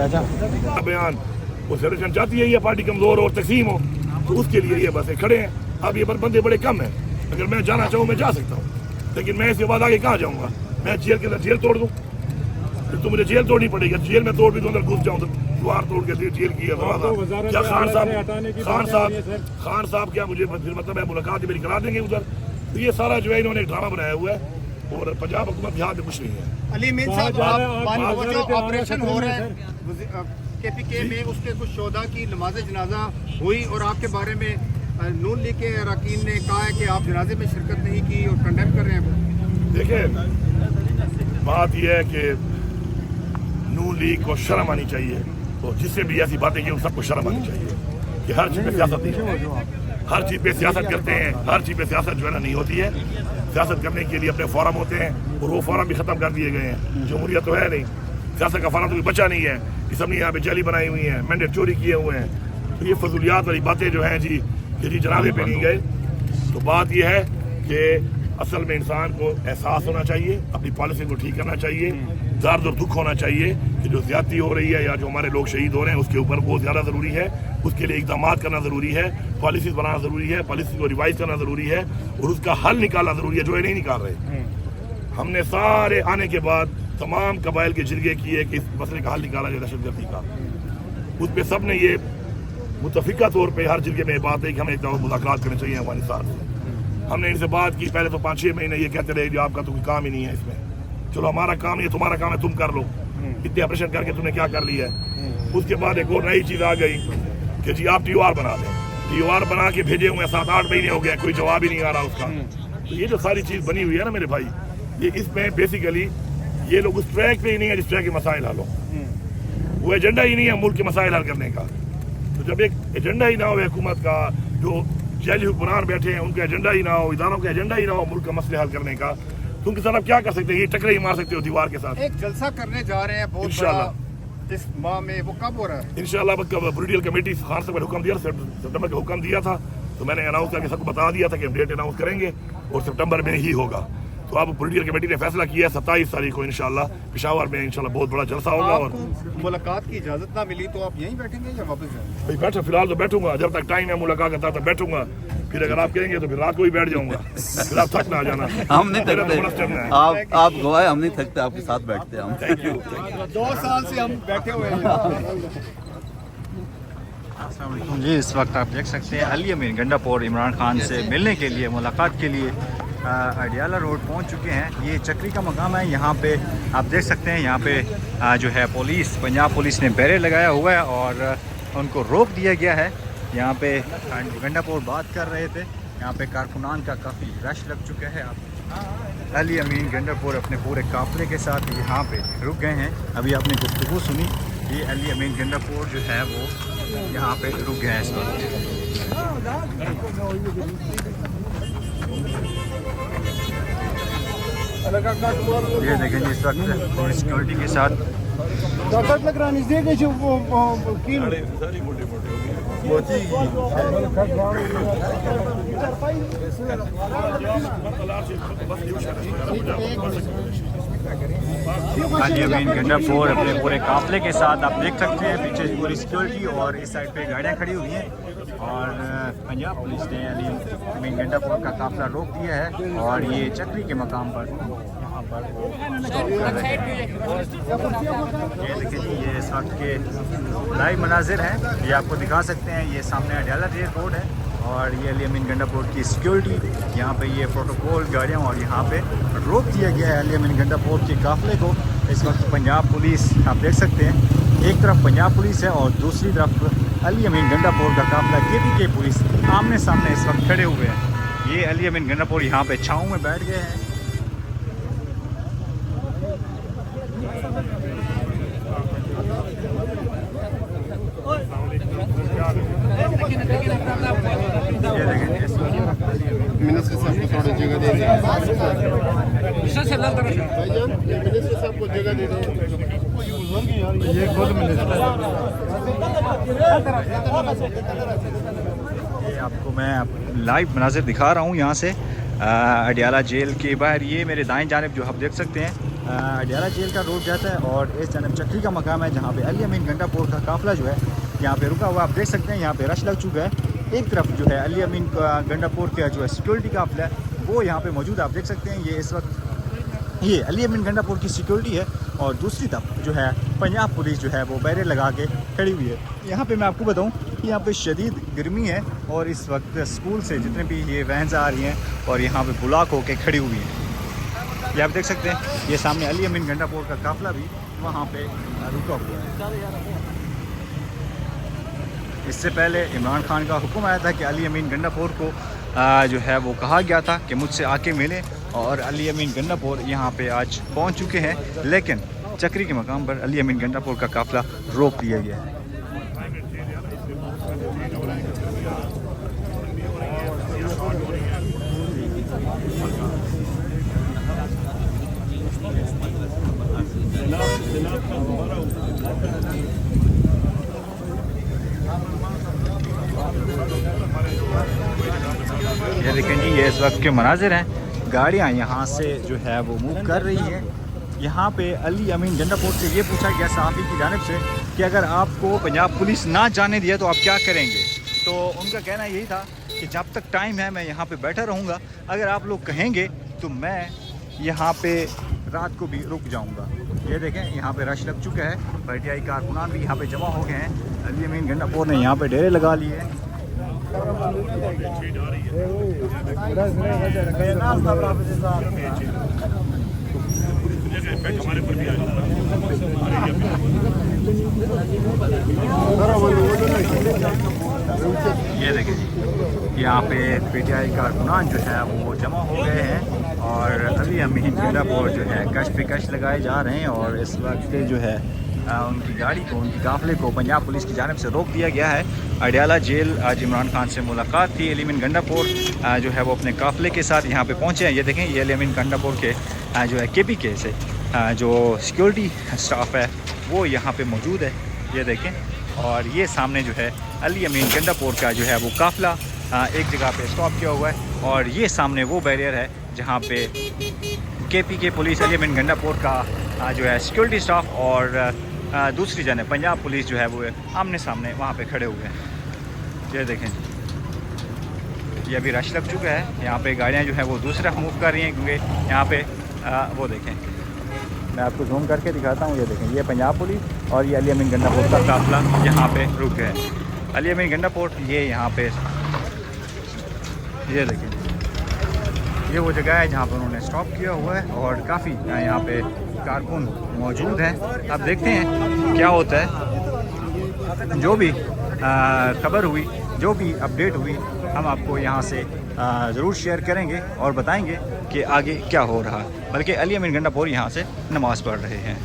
बयान वो सजेशन चाहती है ये पार्टी कमजोर और तकसीम हो, तो उसके लिए ये बस खड़े हैं। अब ये बंदे बड़े कम हैं, अगर मैं जाना चाहूँ मैं जा सकता हूँ, लेकिन मैं इसके बाद आगे कहाँ जाऊँगा? मैं जेल के अंदर जेल तोड़ दूँ, फिर तो मुझे जेल तोड़नी पड़ेगी। जेल में तोड़ भी तो अंदर घुस जाऊँ तो द्वार तोड़ के जेल की दरवाजा। क्या खान साहब क्या मुझे मतलब है मुलाकात मेरी करा देंगे उधर? तो ये सारा जो है इन्होंने एक ड्रामा बनाया हुआ है और पंजाब हुकूमत यहाँ पे कुछ नहीं है। अली मीर साहब, जो ऑपरेशन हो रहा है KPK में, उसके कुछ शोधा की नमाज जनाजा हुई और आपके बारे में नून लीग के अरकान ने कहा है कि आप जनाजे में शिरकत नहीं की और कंडेम कर रहे हैं। देखिए, बात यह है कि नून लीग को शर्म आनी चाहिए, तो जिससे भी ऐसी बातें की उन सबको शर्म आनी चाहिए कि हर चीज़ पे सियासत नहीं है। हर चीज़ पे सियासत करते हैं, हर चीज़ पे सियासत जो है ना नहीं होती है। सियासत करने के लिए अपने फोरम होते हैं और वो फोरम भी ख़त्म कर दिए गए हैं। जमहूरियत तो है नहीं, सियासत का फोरम तो भी बचा नहीं है। ये सब ने यहाँ पे जाली बनाई हुई है, मैंडेट चोरी किए हुए हैं। तो ये फजूलियात वाली बातें जो हैं जी, कि जी जनाजे पे नहीं गए। तो बात यह है कि असल में इंसान को एहसास होना चाहिए, अपनी पॉलिसी को ठीक करना चाहिए, दर्द और दुख होना चाहिए कि जो ज्यादती हो रही है या जो हमारे लोग शहीद हो रहे हैं उसके ऊपर बहुत ज़्यादा ज़रूरी है। उसके लिए इक़दाम करना ज़रूरी है, पॉलिसीज़ बनाना ज़रूरी है, पॉलिसी को रिवाइज करना ज़रूरी है और उसका हल निकालना ज़रूरी है, जो ये नहीं निकाल रहे। हमने सारे आने के बाद तमाम कबाइल के जिरगे किए कि इस मसले का हल निकाला जाए दहशतगर्दी का। उस पर सब ने ये मुतफिका तौर पर हर जिरगे में बात है कि हमें एक दफ़ा मुलाकात करनी चाहिए अफगानिस्तान से। हमने इनसे बात की, पहले तो 5-6 महीने ये कहते रहे कि आपका तो कोई काम ही नहीं है इसमें, चलो हमारा काम ये तुम्हारा काम है, तुम कर लो, इतने ऑपरेशन करके तुमने क्या कर लिया है। उसके बाद एक और नई चीज़ आ गई कि जी आप TOR बना दें। TOR बना के भेजे हुए 7-8 महीने हो गए, कोई जवाब ही नहीं आ रहा उसका। तो ये जो सारी चीज़ बनी हुई है ना मेरे भाई, ये इसमें बेसिकली ये लोग उस ट्रैक पे ही नहीं है जिस ट्रैक के मसाइल हल हो। वो एजेंडा ही नहीं है मुल्क के मसाइल हल करने का। तो जब एक एजेंडा ही ना हो हुकूमत का, जो जैली हुक्मरान बैठे हैं उनका एजेंडा ही ना हो, इदारों का एजेंडा ही ना हो मुल्क का मसले हल करने का, तो उनके साथ आप क्या कर सकते हैं? ये टकरे ही मार सकते हो दीवार के साथ। एक जलसा करने जा रहे हैं बहुत बड़ा इस माह में, वो कब हो रहा है? इंशाल्लाह पॉलिटिकल कमेटी खान साहब ने हुक्म दिया, सितंबर का हुक्म दिया था, तो मैंने अनाउंस करके सबको बता दिया था कि हम डेट अनाउंस करेंगे और सितंबर में ही होगा। तो अब पॉलिटिकल कमेटी ने फैसला किया 27 तारीख को इंशाल्लाह पेशावर में इंशाल्लाह बहुत बड़ा जलसा होगा। और मुलाकात की इजाजत ना मिली तो आप यहीं बैठेंगे या वापस जाएंगे? भाई बैठा, फिलहाल तो बैठूंगा जब तक टाइम है मुलाकात करता तक बैठूंगा। फिर अगर आप कहेंगे तो फिर रात को ही बैठ जाऊंगा, फिर आप थक ना आ जाना। हम नहीं थकते, आप गवाए, हम नहीं थकते, आपके साथ बैठते हैं हम। Thank you. 2 साल से हम बैठे हुए हैं। जी, इस वक्त आप देख सकते हैं अली अमीन गंडापुर इमरान खान से मिलने के लिए, मुलाकात के लिए अडियाला रोड पहुंच चुके हैं। ये चक्री का मकाम है, यहाँ पे आप देख सकते हैं। यहाँ पे जो है पुलिस, पंजाब पुलिस ने बैरियर लगाया हुआ है और उनको रोक दिया गया है। यहाँ पे गंडापुर बात कर रहे थे, यहाँ पे कारकुनान का काफ़ी रश लग चुका है। आप अली अमीन गंडापुर अपने पूरे काफिले के साथ यहाँ पे रुक गए हैं। अभी आपने गुफ्तगू सुनी, ये अली अमीन गंडापुर जो है वो यहाँ पे रुक गए हैं इस वक्त। ये देखें जी, इस वक्त और सिक्योरिटी के साथ अली अमीन गंडापुर अपने पूरे काफिले के साथ आप देख सकते हैं। पीछे पूरी सिक्योरिटी और इस साइड पे गाड़ियाँ खड़ी हुई हैं और पंजाब पुलिस ने अली अमीन गंडापुर का काफिला रोक दिया है और ये चक्री के मकाम पर यहाँ पर स्टॉप कर रहे हैं। ये देखिए जी, ये इस वक्त के लाइव मनाजिर हैं, ये आपको दिखा सकते हैं। ये सामने अडियाला रोड है और ये अली अमीन गंडापुर की सिक्योरिटी, यहाँ पे ये प्रोटोकॉल गाड़ियाँ और यहाँ पे रोक दिया गया है अली अमीन गंडापुर के काफिले को। इस वक्त पंजाब पुलिस आप देख सकते हैं, एक तरफ पंजाब पुलिस है और दूसरी तरफ अली अमीन गंडापुर का काफिला KPK पुलिस आमने सामने इस वक्त खड़े हुए हैं। ये अली अमीन गंडापुर यहाँ पे छाँव में बैठ गए हैं। मिनिस्टर साहब को थोड़ी जगह दे दें। मिनिस्टर साहब को जगह दे दें। ये खुद मिनिस्टर, ये आपको मैं लाइव मनाजिर दिखा रहा हूँ यहाँ से अडियाला जेल के बाहर। ये मेरे दाएं जानिब जो आप देख सकते हैं, अडियाला जेल का रोड जाता है और इस जानब चक्री का मकाम है जहाँ पे अली अमीन गंडापुर का काफ़िला जो है यहाँ पे रुका हुआ आप देख सकते हैं। यहाँ पे रश लग चुका है। एक तरफ जो है अली अमीन गंडापुर का जो है सिक्योरिटी काफ़िला है वो यहाँ पे मौजूद आप देख सकते हैं। ये इस वक्त ये अली अमीन गंडापुर की सिक्योरिटी है और दूसरी तरफ जो है पंजाब पुलिस जो है वो बैरियर लगा के खड़ी हुई है। यहाँ पे मैं आपको बताऊँ कि यहाँ पे शदीद गर्मी है और इस वक्त स्कूल से जितने भी ये वैन्स आ रही हैं और यहाँ पे ब्लॉक होके खड़ी हुई हैं। ये आप देख सकते हैं। ये सामने अली अमीन गंडापुर का काफ़िला भी वहाँ पे रुका हुआ है। इससे पहले इमरान खान का हुक्म आया था कि अली अमीन गंडापुर को जो है वो कहा गया था कि मुझसे आके मिले और अली अमीन गंडापुर यहाँ पे आज पहुँच चुके हैं, लेकिन चक्री के मकाम पर अली अमीन गंडापुर का काफ़िला रोक दिया गया है। ये देखें जी, ये इस वक्त के मनाजिर हैं। गाड़ियाँ यहाँ से जो है वो मूव कर रही हैं। यहाँ पे अली अमीन गंडापुर से ये पूछा गया सहाफ़ी की जानिब से कि अगर आपको पंजाब पुलिस ना जाने दिया तो आप क्या करेंगे। तो उनका कहना यही था कि जब तक टाइम है मैं यहाँ पे बैठा रहूँगा, अगर आप लोग कहेंगे तो मैं यहाँ पे रात को भी रुक जाऊँगा। ये देखें, यहाँ पे रश लग चुका है। पीटीआई कारकुनान भी यहाँ पे जमा हो गए हैं। अली अमीन गंडापुर ने यहाँ पे डेरे लगा लिए हैं। ये देखें जी, यहाँ पे पीटीआई कारकुनान जो है वो जमा हो गए हैं और अली अमीन गंडापुर जो है कश पे कश लगाए जा रहे हैं और इस वक्त जो है उनकी गाड़ी को, उनकी काफ़िले को पंजाब पुलिस की जानिब से रोक दिया गया है। अडियाला जेल आज इमरान खान से मुलाकात थी। अली अमीन गंडापुर जो है वो अपने काफ़िले के साथ यहाँ पे पहुँचे हैं। ये देखें, ये अली अमीन गंडापुर के जो है KPK से जो सिक्योरिटी स्टाफ है वो यहाँ पे मौजूद है। ये देखें, और ये सामने जो है अली अमीन गंडापुर का जो है वो काफ़िला एक जगह पे स्टॉप किया हुआ है और ये सामने वो बैरियर है जहाँ पे KPK पुलिस, अली अमीन गंडापुर का जो है सिक्योरिटी स्टाफ और दूसरी जानिब पंजाब पुलिस जो है वो आमने सामने वहाँ पे खड़े हुए हैं। ये देखें, ये अभी रश लग चुका है। यहाँ पे गाड़ियाँ जो है वो दूसरी तरफ मूव कर रही हैं क्योंकि यहाँ पे वो देखें, मैं आपको जूम करके दिखाता हूँ। ये देखें, ये पंजाब पुलिस और ये अली अमीन गंडापुर का काफ़िला यहाँ पे रुक गया है। अली अमीन गंडापुर ये यहाँ पे, ये देखें, ये वो जगह है जहाँ पर उन्होंने स्टॉप किया हुआ है और काफ़ी यहाँ पे कारकुन मौजूद हैं। अब देखते हैं क्या होता है। जो भी खबर हुई, जो भी अपडेट हुई, हम आपको यहाँ से ज़रूर शेयर करेंगे और बताएंगे कि आगे क्या हो रहा है। बल्कि अली अमीन गंडापुर यहाँ से नमाज़ पढ़ रहे हैं।